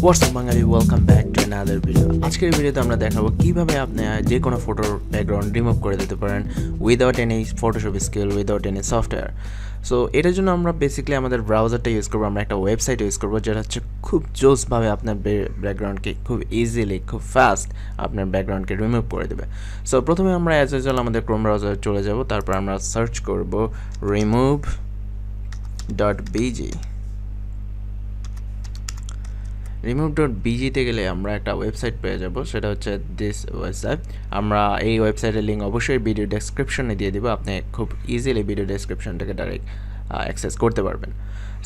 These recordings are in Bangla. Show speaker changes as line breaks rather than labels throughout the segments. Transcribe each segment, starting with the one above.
What's up Bangali, welcome back to another video. আজকের ভিডিওতে আমরা দেখাবো কীভাবে আপনি যে কোনো ফটোর ব্যাকগ্রাউন্ড রিমুভ করে দিতে পারেন without any Photoshop skill, without any software. So এটার জন্য আমরা বেসিক্যালি আমাদের ব্রাউজারটা ইউজ করবো, আমরা একটা ওয়েবসাইট ইউজ করবো যেটা হচ্ছে খুব জোসভাবে আপনার ব্যাকগ্রাউন্ডকে খুব ইজিলি, খুব ফাস্ট আপনার ব্যাকগ্রাউন্ডকে রিমুভ করে দেবে। সো প্রথমে আমরা অ্যাজ ইউজুয়াল আমাদের ক্রোম ব্রাউজারে চলে যাব, তারপর আমরা সার্চ করব remove.bg। remove.bg তে গেলে আমরা একটা ওয়েবসাইট পেয়ে যাব, সেটা হচ্ছে দিস ওয়েবসাইট। আমরা এই ওয়েবসাইটের লিঙ্ক অবশ্যই ভিডিও ডেসক্রিপশনে দিয়ে দিব, আপনি খুব ইজিলি ভিডিও ডেসক্রিপশন থেকে ডাইরেক্ট অ্যাক্সেস করতে পারবেন।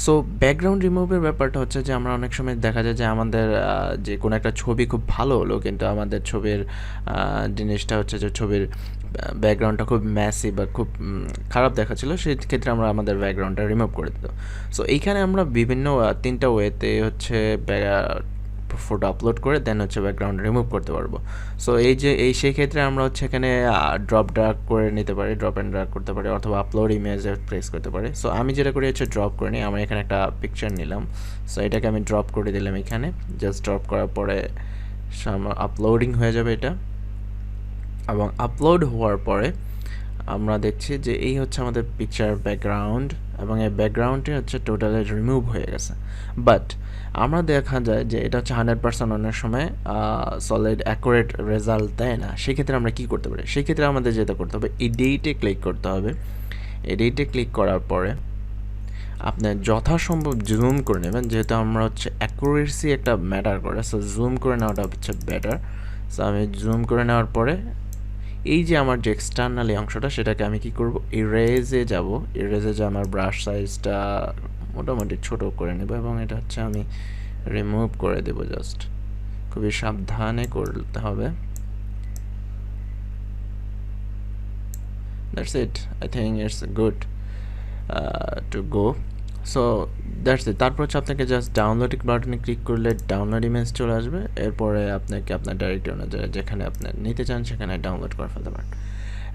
সো ব্যাকগ্রাউন্ড রিমুভের ব্যাপারটা হচ্ছে যে আমরা অনেক সময় দেখা যায় যে আমাদের যে কোনো একটা ছবি খুব ভালো হলো, কিন্তু আমাদের ছবির জিনিসটা হচ্ছে যে ছবির ব্যাকগ্রাউন্ডটা খুব ম্যাসি বা খুব খারাপ দেখাচ্ছিল, সেই ক্ষেত্রে আমরা আমাদের ব্যাকগ্রাউন্ডটা রিমুভ করে দিত। সো এইখানে আমরা বিভিন্ন তিনটা ওয়েতে হচ্ছে ফটো আপলোড করে দেন হচ্ছে ব্যাকগ্রাউন্ড রিমুভ করতে পারবো। সো সেই ক্ষেত্রে আমরা হচ্ছে এখানে ড্রপ ড্র্যাগ করে নিতে পারি, ড্রপ অ্যান্ড ড্র্যাগ করতে পারি, অথবা আপলোড ইমেজে প্রেস করতে পারি। সো আমি যেটা করি হচ্ছে ড্রপ করে নিই, আমার এখানে একটা পিকচার নিলাম, সো এটাকে আমি ড্রপ করে দিলাম এখানে। জাস্ট ড্রপ করার পরে আপলোডিং হয়ে যাবে এটা, এবং আপলোড হওয়ার পরে আমরা দেখছি যে এই হচ্ছে আমাদের পিকচার ব্যাকগ্রাউন্ড, এবং এই ব্যাকগ্রাউন্ডটি হচ্ছে টোটালি রিমুভ হয়ে গেছে। বাট আমরা দেখা যায় যে এটা হচ্ছে 100% অনেক সময় সলিড অ্যাকুরেট রেজাল্ট দেয় না। সেক্ষেত্রে আমরা কী করতে পারি? সেক্ষেত্রে আমাদের যেটা করতে হবে, এডিটে ক্লিক করতে হবে। এডিটে ক্লিক করার পরে আপনি যথাসম্ভব জুম করে নেবেন, যেহেতু আমরা হচ্ছে অ্যাকুরেসি একটা ম্যাটার করে, সো জুম করে নেওয়াটা হচ্ছে বেটার। সো আমি জুম করে নেওয়ার পরে এই যে আমার যে এক্সটার্নালি অংশটা, সেটাকে আমি কি করব, ইরেজে যাব। ইরেজে যে আমার ব্রাশ সাইজটা মোটামুটি ছোট করে নেব, এবং এটা হচ্ছে আমি রিমুভ করে দেব। জাস্ট খুবই সাবধানে করতে হবে। That's it, I think it's good to go. So that's it. তারপর হচ্ছে আপনাকে জাস্ট ডাউনলোড বাটনে ক্লিক করলে ডাউনলোড ইমেজ চলে আসবে। এরপরে আপনাকে আপনার ডাইরেক্ট অনুযায়ী যেখানে আপনি নিতে চান সেখানে ডাউনলোড করে ফেলতে পারেন।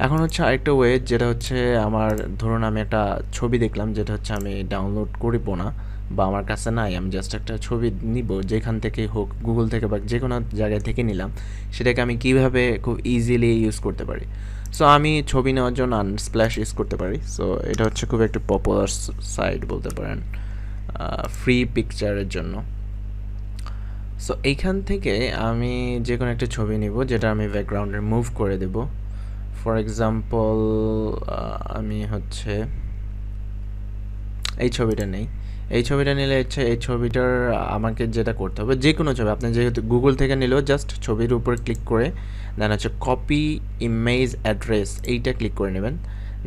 এখন হচ্ছে আরেকটা ওয়ে, যেটা হচ্ছে আমার ধরুন আমি একটা ছবি দেখলাম যেটা হচ্ছে আমি ডাউনলোড করব না বা আমার কাছে নাই, আমি জাস্ট একটা ছবি নিব যেখান থেকে হোক, গুগল থেকে বা যে কোনো জায়গায় থেকে নিলাম, সেটাকে আমি কীভাবে খুব ইজিলি ইউজ করতে পারি। সো আমি ছবি নেওয়ার জন্য আনস্প্ল্যাশ ইউজ করতে পারি। সো এটা হচ্ছে খুব একটা পপুলার সাইট বলতে পারেন ফ্রি পিকচারের জন্য। সো এইখান থেকে আমি যে কোনো একটা ছবি নিব যেটা আমি ব্যাকগ্রাউন্ড রিমুভ করে দেব। ফর এক্সাম্পল আমি হচ্ছে এই ছবিটা নেই। এই ছবিটা নিলে হচ্ছে এই ছবিটার আমাকে যেটা করতে হবে, যে কোনো ছবি আপনি যেহেতু গুগল থেকে নিলেও জাস্ট ছবির উপর ক্লিক করে দেন হচ্ছে কপি ইমেজ অ্যাড্রেস, এইটা ক্লিক করে নেবেন।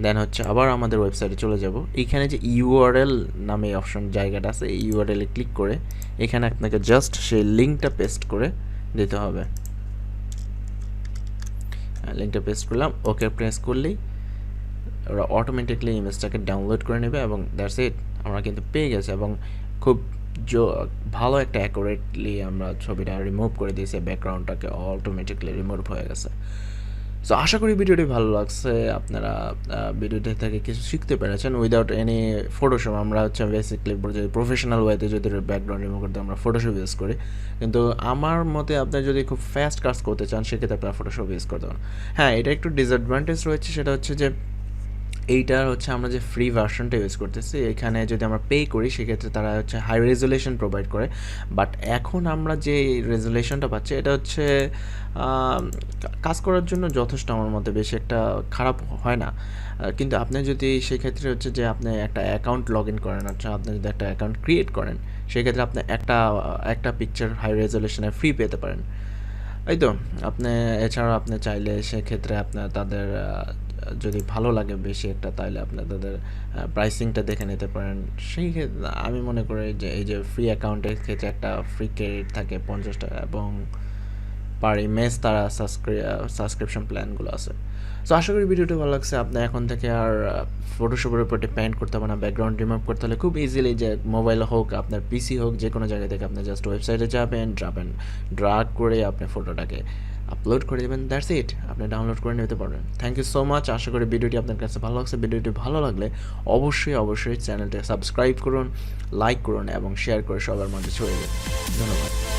দেন হচ্ছে আবার আমাদের ওয়েবসাইটে চলে যাব। এইখানে যে ইউআরএল নামে অপশন জায়গাটা আছে, এই ইউআরএলে ক্লিক করে এখানে আপনাকে জাস্ট সেই লিঙ্কটা পেস্ট করে দিতে হবে। লিঙ্কটা পেস্ট করলাম, ওকে প্রেস করলেই ওরা অটোমেটিকলি ইমেজটাকে ডাউনলোড করে নেবে, এবং দ্যাটস ইট, আমরা কিন্তু পেয়ে গেছি। এবং খুব ভালো একটা অ্যাকুরেটলি আমরা ছবিটা রিমুভ করে দিয়েছি, ব্যাকগ্রাউন্ডটাকে অটোমেটিকলি রিমুভ হয়ে গেছে। সো আশা করি ভিডিওটি ভালো লাগছে, আপনারা ভিডিওটি থেকে কিছু শিখতে পেরেছেন উইদাউট এনি ফটোশপ। আমরা হচ্ছে বেসিকলি যদি প্রফেশনাল ওয়েতে যদি ব্যাকগ্রাউন্ড রিমুভ করতে আমরা ফটোশপ ইউজ করি, কিন্তু আমার মতে আপনি যদি খুব ফাস্ট কাজ করতে চান সেক্ষেত্রে আপনারা ফটোশপ ইউজ করতে পারেন। হ্যাঁ, এটা একটু ডিসঅ্যাডভান্টেজ রয়েছে, সেটা হচ্ছে যে এইটার হচ্ছে আমরা যে ফ্রি ভার্সনটা ইউজ করতেছি, এখানে যদি আমরা পে করি সেক্ষেত্রে তারা হচ্ছে হাই রেজুলেশন প্রোভাইড করে। বাট এখন আমরা যে রেজুলেশনটা পাচ্ছি এটা হচ্ছে কাজ করার জন্য যথেষ্ট, আমার মতে বেশি একটা খারাপ হয় না। কিন্তু আপনি যদি সেক্ষেত্রে হচ্ছে যে আপনি একটা অ্যাকাউন্ট লগ ইন করেন, আচ্ছা আপনি যদি একটা অ্যাকাউন্ট ক্রিয়েট করেন, সেক্ষেত্রে আপনি একটা পিকচার হাই রেজুলেশনে ফ্রি পেতে পারেন। এই তো আপনি এছাড়াও আপনি চাইলে সেক্ষেত্রে আপনার তাদের যদি ভালো লাগে বেশি একটা, তাহলে আপনি তাদের প্রাইসিংটা দেখে নিতে পারেন। সেই ক্ষেত্রে আমি মনে করি যে এই যে ফ্রি অ্যাকাউন্টের ক্ষেত্রে একটা ফ্রি ক্রেডিট থাকে 50 টাকা, এবং পার ইমেজ তারা সাবস্ক্রিপশন প্ল্যানগুলো আছে। সো আশা করি ভিডিওটি ভালো লাগছে। আপনি এখন থেকে আর ফটোশপের উপর ডিপেন্ড করতে হবে না, ব্যাকগ্রাউন্ড রিমুভ করতে হলে খুব ইজিলি, যে মোবাইল হোক আপনার পিসি হোক যে কোনো জায়গা থেকে আপনি জাস্ট ওয়েবসাইটে যাবেন, ড্রাগ করে আপনি ফটোটাকে আপলোড করে দেবেন, দ্যাটস ইট, আপনি ডাউনলোড করে নিতে পারবেন। Thank you so much. আশা করি ভিডিওটি আপনার কাছে ভালো লাগছে। ভিডিওটি ভালো লাগলে অবশ্যই চ্যানেলটি সাবস্ক্রাইব করুন, লাইক করুন এবং শেয়ার করে সবার মাঝে ছড়িয়ে দিন। ধন্যবাদ।